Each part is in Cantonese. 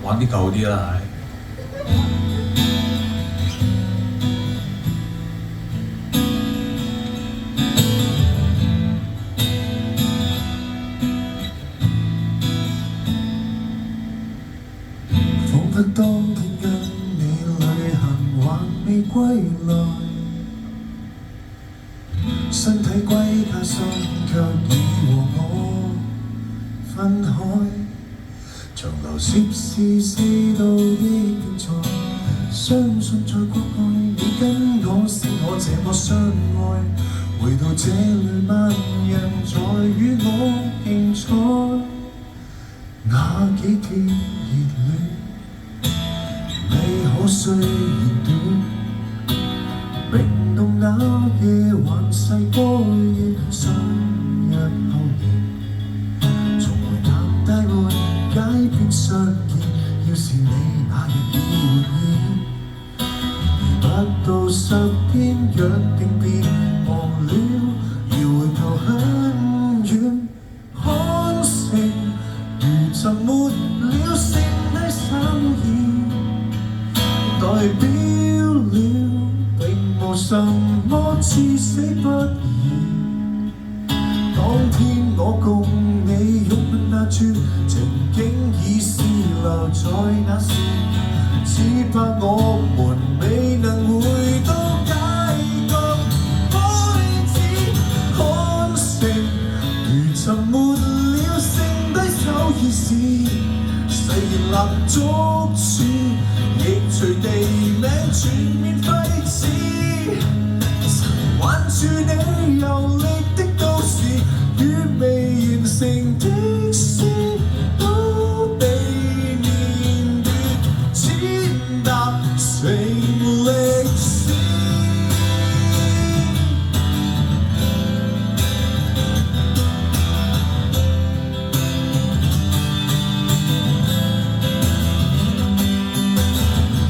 玩啲舊啲啦，係。彷彿當天跟你旅行還未歸來，身體歸家心卻已和我分開，長流攝氏4度的競賽，相信在國外你跟我是我這麼相愛，回到這裏萬人在與我競賽，那幾天熱戀未可雖然短，明洞那夜還細歌亦上日後言，從沒談大門街邊相見，要是你那日已活現，不到10天約定便忘了，要回頭很遠，看成如尋沒了剩低手意。代表了並無什麼至死不移。當天我共你擁吻那轉，情景已是留在那時，只怕我們未能回到街角開始，看成如尋沒了剩低手意時，誓言立足處。亦隨地名全面廢止，曾挽住你遊歷的都市與未完成的事，都被年月踐踏成歷史。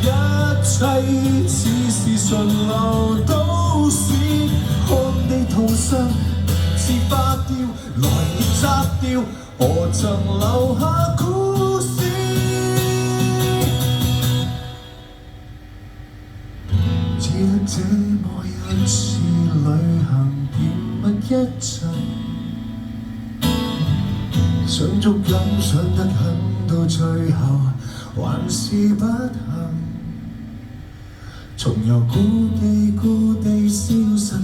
一切似是順流都市，看地圖上似花雕，來年摘掉，何曾留下故事？只得這麼一次旅行，甜蜜一陣，想捉緊想得很，到最後還是不幸。重遊故地消失了，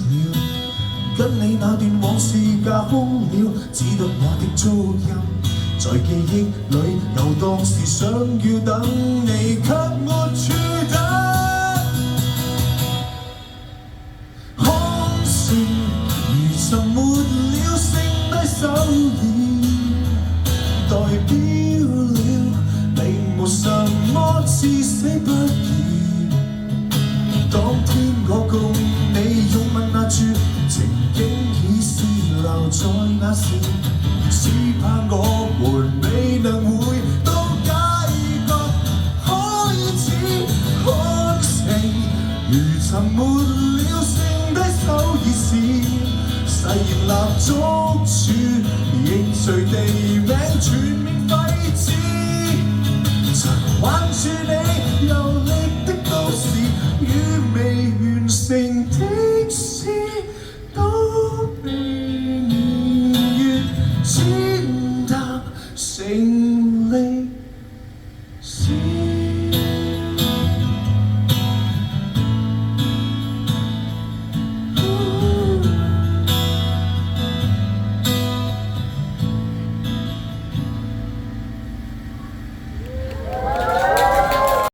跟你那段往事架空了，只得我的足印在記憶裏遊蕩時，想要等你卻沒處等，看成如尋沒了剩低手意，代表了並無什麼至死不移。當天我共你擁吻那處，情景已是留在那時，只怕我們未能回到街角開始，看成如尋沒了剩低手意時，誓言立足處亦隨地名全面廢止，曾挽住你遊歷的都市與未完成的事，都被年月踐踏成